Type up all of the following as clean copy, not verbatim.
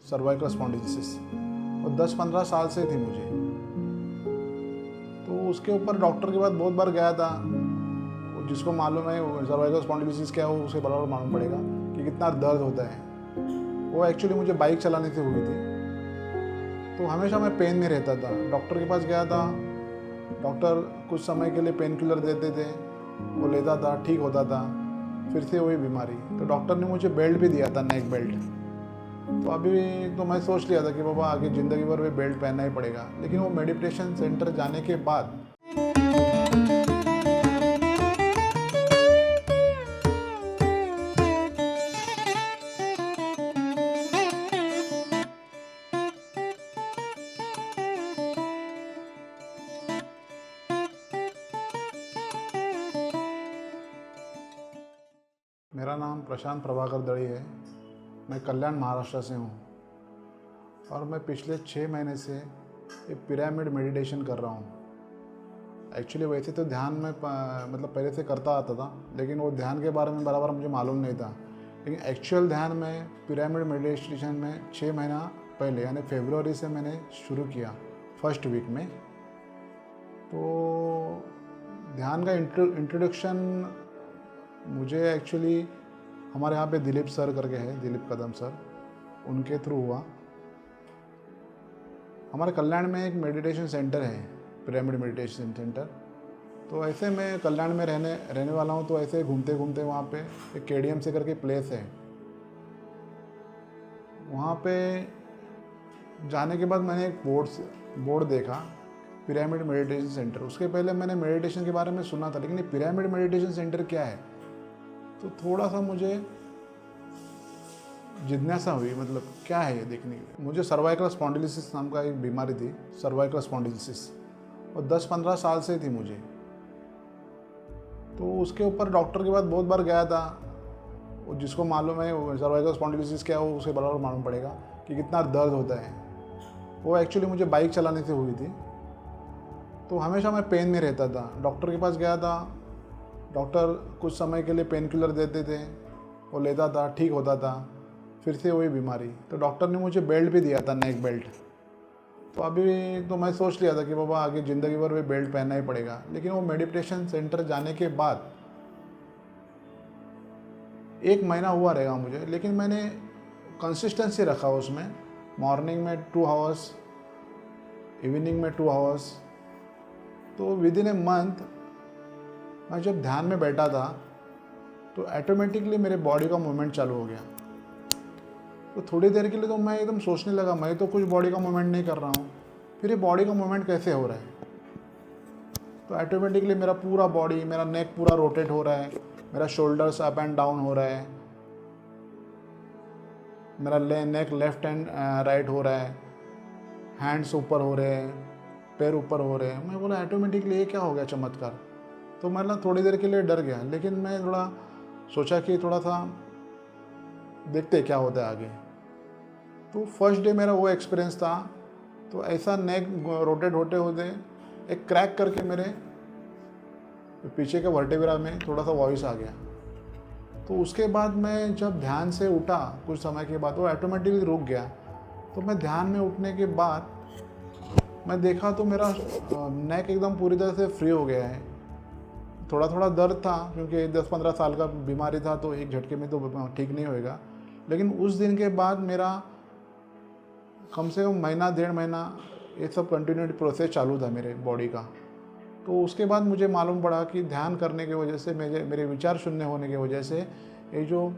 Cervical spondylosis और 10-15 साल से थी मुझे। तो उसके ऊपर डॉक्टर के पास बहुत बार गया था। जिसको मालूम है सर्वाइकल स्पॉन्डिलोसिस क्या हो उसे बराबर मालूम पड़ेगा कि कितना दर्द होता है। वो एक्चुअली मुझे बाइक चलाने से हुई थी, तो हमेशा मैं पेन में रहता था। डॉक्टर के पास गया था, डॉक्टर कुछ समय के लिए पेन किलर देते थे, वो लेता था, ठीक होता था, फिर से वही बीमारी। तो डॉक्टर ने मुझे बेल्ट भी दिया था, नेक बेल्ट। तो अभी तो मैं सोच लिया था कि बाबा आगे ज़िंदगी भर वे बेल्ट पहनना ही पड़ेगा। लेकिन वो मेडिटेशन सेंटर जाने के बाद मेरा नाम प्रशांत प्रभाकर दड़ी है। मैं कल्याण महाराष्ट्र से हूँ और मैं पिछले 6 महीने से ये पिरामिड मेडिटेशन कर रहा हूँ। एक्चुअली वैसे तो ध्यान में मतलब पहले से करता आता था, लेकिन वो ध्यान के बारे में बराबर मुझे मालूम नहीं था। लेकिन एक्चुअल ध्यान में पिरामिड मेडिटेशन में 6 महीना पहले यानी फरवरी से मैंने शुरू किया, फर्स्ट वीक में। तो ध्यान का इंट्रोडक्शन मुझे एक्चुअली हमारे यहाँ पे दिलीप सर करके है, दिलीप कदम सर, उनके थ्रू हुआ। हमारे कल्याण में एक मेडिटेशन सेंटर है, पिरामिड मेडिटेशन सेंटर। तो ऐसे मैं कल्याण में रहने वाला हूँ, तो ऐसे घूमते घूमते वहाँ पे एक KDM से करके प्लेस है, वहाँ पे जाने के बाद मैंने एक बोर्ड देखा, पिरामिड मेडिटेशन सेंटर। उसके पहले मैंने मेडिटेशन के बारे में सुना था, लेकिन ये पिरामिड मेडिटेशन सेंटर क्या है, तो थोड़ा सा मुझे जिज्ञासा हुई, मतलब क्या है ये देखने के लिए। मुझे सर्वाइकल स्पॉन्डिलोसिस नाम का एक बीमारी थी, सर्वाइकल स्पॉन्डिलोसिस, और 10-15 साल से थी मुझे। तो उसके ऊपर डॉक्टर के पास बहुत बार गया था। वो जिसको मालूम है सर्वाइकल स्पॉन्डिलोसिस क्या हो उसे बराबर मालूम पड़ेगा कि कितना दर्द होता है। वो एक्चुअली मुझे बाइक चलाने से हुई थी, तो हमेशा मैं पेन में रहता था। डॉक्टर के पास गया था, डॉक्टर कुछ समय के लिए पेन किलर देते थे, वो लेता था, ठीक होता था, फिर से वही बीमारी। तो डॉक्टर ने मुझे बेल्ट भी दिया था, नेक बेल्ट। तो अभी तो मैं सोच लिया था कि बाबा आगे ज़िंदगी भर वे बेल्ट पहनना ही पड़ेगा। लेकिन वो मेडिटेशन सेंटर जाने के बाद 1 महीना हुआ रहेगा मुझे, लेकिन मैंने कंसिस्टेंसी रखा उसमें। मॉर्निंग में 2 आवर्स, इवनिंग में 2 आवर्स। तो विद इन ए मंथ मैं जब ध्यान में बैठा था, तो ऑटोमेटिकली मेरे बॉडी का मूवमेंट चालू हो गया। तो थोड़ी देर के लिए तो मैं एकदम सोचने लगा, मैं तो कुछ बॉडी का मूवमेंट नहीं कर रहा हूँ, फिर ये बॉडी का मूवमेंट कैसे हो रहा है। तो ऑटोमेटिकली मेरा पूरा बॉडी, मेरा नेक पूरा रोटेट हो रहा है, मेरा शोल्डर्स अप एंड डाउन हो रहा है, मेरा नेक लेफ्ट एंड राइट हो रहा है, हैंड्स ऊपर हो रहे हैं, पैर ऊपर हो रहे हैं। मैं बोला ऑटोमेटिकली ये क्या हो गया चमत्कार। तो मैं ना थोड़ी देर के लिए डर गया, लेकिन मैं थोड़ा सोचा कि थोड़ा सा देखते क्या होता है आगे। तो फर्स्ट डे मेरा वो एक्सपीरियंस था। तो ऐसा नेक रोटेट होते होते एक क्रैक करके मेरे पीछे के वर्टेब्रा में थोड़ा सा वॉइस आ गया। तो उसके बाद मैं जब ध्यान से उठा कुछ समय के बाद, वो ऑटोमेटिकली रुक गया। तो मैं ध्यान में उठने के बाद मैं देखा तो मेरा नेक एकदम पूरी तरह से फ्री हो गया है। थोड़ा थोड़ा दर्द था, क्योंकि 10-15 साल का बीमारी था, तो एक झटके में तो ठीक नहीं होएगा। लेकिन उस दिन के बाद मेरा कम से कम महीना 1.5 महीना ये सब कंटिन्यूटी प्रोसेस चालू था मेरे बॉडी का। तो उसके बाद मुझे मालूम पड़ा कि ध्यान करने की वजह से, मेरे विचार शून्य होने की वजह से, ये जो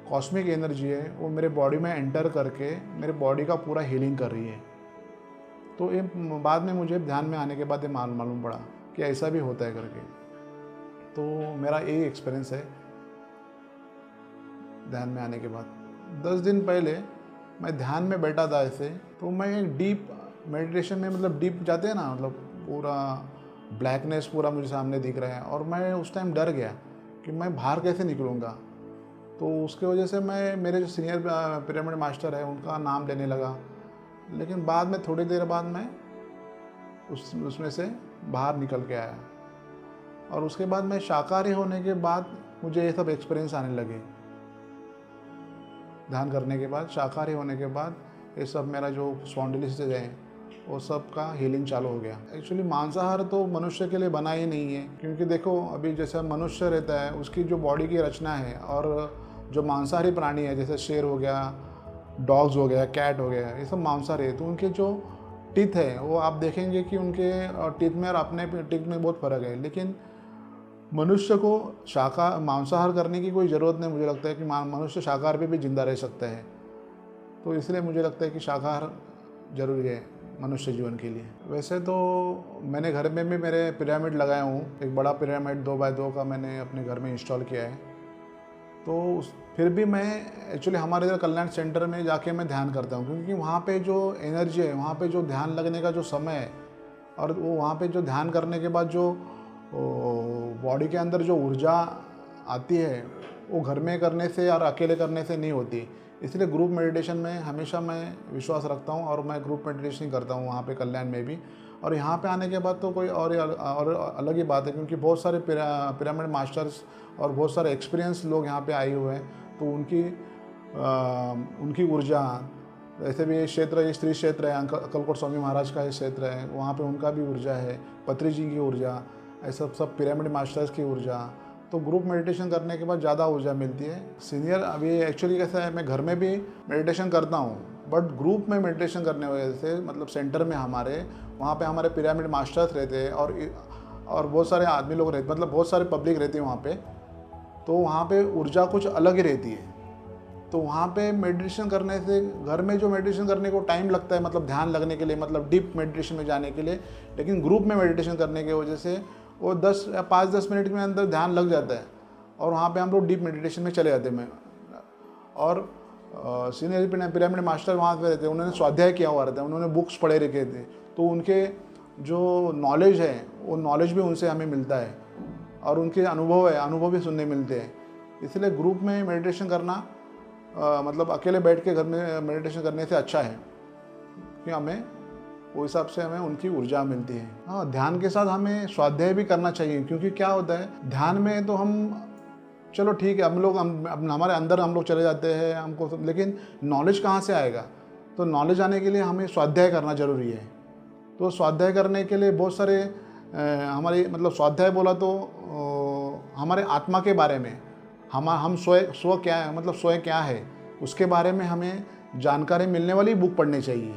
कॉस्मिक एनर्जी है वो मेरे बॉडी में एंटर करके मेरे बॉडी का पूरा हीलिंग कर रही है। तो ये बाद में मुझे ध्यान में आने के बाद ये मालूम पड़ा कि ऐसा भी होता है करके। तो मेरा यही एक्सपीरियंस है ध्यान में आने के बाद। 10 दिन पहले मैं ध्यान में बैठा था ऐसे, तो मैं एक डीप मेडिटेशन में, मतलब डीप जाते हैं ना, मतलब पूरा ब्लैकनेस पूरा मुझे सामने दिख रहा है, और मैं उस टाइम डर गया कि मैं बाहर कैसे निकलूँगा। तो उसके वजह से मैं मेरे जो सीनियर पिरामिड मास्टर है उनका नाम लेने लगा। लेकिन बाद में थोड़ी देर बाद मैं उसमें से बाहर निकल के आया, और उसके बाद मैं शाकाहारी होने के बाद मुझे ये सब एक्सपीरियंस आने लगे। ध्यान करने के बाद, शाकाहारी होने के बाद ये सब मेरा जो स्पॉन्डिलोसिस है वो सब का हीलिंग चालू हो गया। एक्चुअली मांसाहार तो मनुष्य के लिए बना ही नहीं है, क्योंकि देखो अभी जैसे मनुष्य रहता है उसकी जो बॉडी की रचना है, और जो मांसाहारी प्राणी है जैसे शेर हो गया, डॉग्स हो गया, कैट हो गया, ये सब मांसाहारी है। तो उनके जो टीथ है वो आप देखेंगे कि उनके टीथ में और अपने टीथ में बहुत फ़र्क है। लेकिन मनुष्य को मांसाहार करने की कोई ज़रूरत नहीं। मुझे लगता है कि मनुष्य शाकाहार पे भी जिंदा रह सकता है। तो इसलिए मुझे लगता है कि शाकाहार ज़रूरी है मनुष्य जीवन के लिए। वैसे तो मैंने घर में भी मेरे पिरामिड लगाया हूँ। एक बड़ा पिरामिड 2x2 का मैंने अपने घर में इंस्टॉल किया है। तो फिर भी मैं एक्चुअली हमारे इधर कल्याण सेंटर में जाके मैं ध्यान करता हूँ, क्योंकि वहाँ पे जो एनर्जी है, वहाँ पे जो ध्यान लगने का जो समय है, और वो वहाँ पे जो ध्यान करने के बाद जो बॉडी के अंदर जो ऊर्जा आती है वो घर में करने से और अकेले करने से नहीं होती। इसलिए ग्रुप मेडिटेशन में हमेशा मैं विश्वास रखता हूँ और मैं ग्रुप मेडिटेशन करता हूँ वहाँ पे कल्याण में भी। और यहाँ पे आने के बाद तो कोई और अलग ही बात है, क्योंकि बहुत सारे पिरामिड मास्टर्स और बहुत सारे एक्सपीरियंस लोग यहाँ पे आए हुए हैं। तो उनकी ऊर्जा, ऐसे भी ये क्षेत्र, ये स्त्री क्षेत्र है, अक्कलकोट स्वामी महाराज का ये क्षेत्र है, वहाँ पे उनका भी ऊर्जा है, पत्री जी की ऊर्जा, ऐसा सब पिरामिड मास्टर्स की ऊर्जा। तो ग्रुप मेडिटेशन करने के बाद ज़्यादा ऊर्जा मिलती है। सीनियर अभी एक्चुअली कैसा है, मैं घर में भी मेडिटेशन करता हूँ, बट ग्रुप में मेडिटेशन करने वजह से, मतलब सेंटर में हमारे वहाँ पे हमारे पिरामिड मास्टर्स रहते हैं और बहुत सारे आदमी लोग रहते, मतलब बहुत सारे पब्लिक रहती है वहाँ पे। तो वहाँ पे ऊर्जा कुछ अलग ही रहती है। तो वहाँ पे मेडिटेशन करने से, घर में जो मेडिटेशन करने को टाइम लगता है, मतलब ध्यान लगने के लिए, मतलब डीप मेडिटेशन में जाने के लिए, लेकिन ग्रुप में मेडिटेशन करने की वजह से वो 10 या 5-10 मिनट में अंदर ध्यान लग जाता है और वहाँ पे हम लोग डीप मेडिटेशन में चले जाते हैं। और सीनियर पिरामिड मास्टर वहाँ पे रहते हैं, उन्होंने स्वाध्याय किया हुआ रहता है, उन्होंने बुक्स पढ़े रखे थे, तो उनके जो नॉलेज है वो नॉलेज भी उनसे हमें मिलता है, और उनके अनुभव भी सुनने मिलते हैं। इसलिए ग्रुप में मेडिटेशन करना मतलब अकेले बैठ के घर में मेडिटेशन करने से अच्छा है, कि हमें वो हिसाब से हमें उनकी ऊर्जा मिलती है। हाँ, ध्यान के साथ हमें स्वाध्याय भी करना चाहिए, क्योंकि क्या होता है ध्यान में तो हम, चलो ठीक है, हमारे अंदर हम लोग चले जाते हैं हमको, लेकिन नॉलेज कहाँ से आएगा? तो नॉलेज आने के लिए हमें स्वाध्याय करना ज़रूरी है। तो स्वाध्याय करने के लिए बहुत सारे हमारी, मतलब स्वाध्याय बोला तो हमारे आत्मा के बारे में, हम स्व क्या है, मतलब स्वयं क्या है, उसके बारे में हमें जानकारी मिलने वाली बुक पढ़नी चाहिए।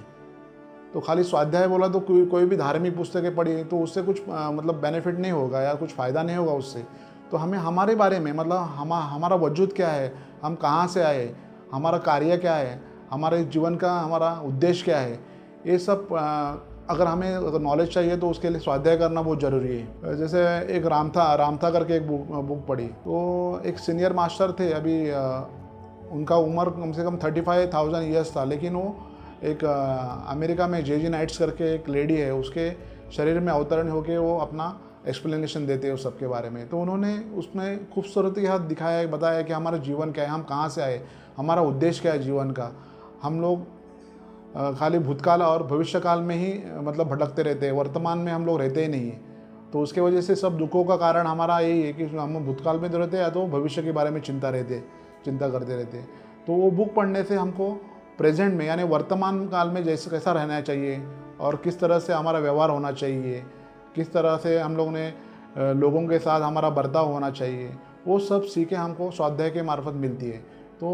तो खाली स्वाध्याय बोला तो कोई भी धार्मिक पुस्तकें पढ़ी तो उससे कुछ मतलब बेनिफिट नहीं होगा या कुछ फ़ायदा नहीं होगा उससे। तो हमें हमारे बारे में, मतलब हमारा वजूद क्या है, हम कहाँ से आए, हमारा कार्य क्या है, हमारे जीवन का हमारा उद्देश्य क्या है, ये सब अगर अगर नॉलेज चाहिए तो उसके लिए स्वाध्याय करना बहुत ज़रूरी है। जैसे एक रामथा करके एक बुक पढ़ी, तो एक सीनियर मास्टर थे, अभी उनका उम्र कम से कम 35,000 ईयर्स था, लेकिन वो एक अमेरिका में जेजी नाइट्स करके एक लेडी है, उसके शरीर में अवतरण होके वो अपना एक्सप्लेनेशन देते हैं उस सब के बारे में। तो उन्होंने उसमें खूबसूरती के साथ दिखाया, बताया कि हमारा जीवन क्या है, हम कहाँ से आए, हमारा उद्देश्य क्या है जीवन का। हम लोग खाली भूतकाल और भविष्य काल में ही मतलब भटकते रहते हैं, वर्तमान में हम लोग रहते ही नहीं हैं। तो उसके वजह से सब दुखों का कारण हमारा यही है कि हम भूतकाल में तो रहते हैं या तो भविष्य के बारे में चिंता करते रहते हैं। तो वो बुक पढ़ने से हमको प्रेजेंट में, यानी वर्तमान काल में जैसे कैसा रहना चाहिए और किस तरह से हमारा व्यवहार होना चाहिए, किस तरह से हम लोग ने लोगों के साथ हमारा बर्ताव होना चाहिए, वो सब सीखें हमको स्वाध्याय के मार्फत मिलती है। तो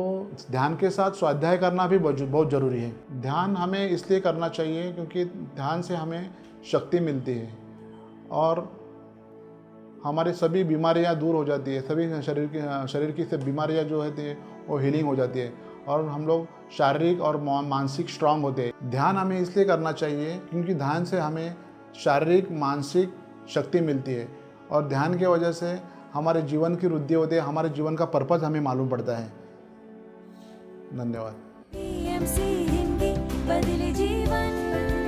ध्यान के साथ स्वाध्याय करना भी बहुत ज़रूरी है। ध्यान हमें इसलिए करना चाहिए क्योंकि ध्यान से हमें शक्ति मिलती है और हमारी सभी बीमारियां दूर हो जाती है, सभी शरीर की सब बीमारियां जो होती है वो हीलिंग हो जाती है और हम लोग शारीरिक और मानसिक स्ट्रांग होते हैं। ध्यान हमें इसलिए करना चाहिए क्योंकि ध्यान से हमें शारीरिक मानसिक शक्ति मिलती है और ध्यान की वजह से हमारे जीवन की वृद्धि होती है, हमारे जीवन का पर्पस हमें मालूम पड़ता है। धन्यवाद। TMC हिंदी बदले जीवन।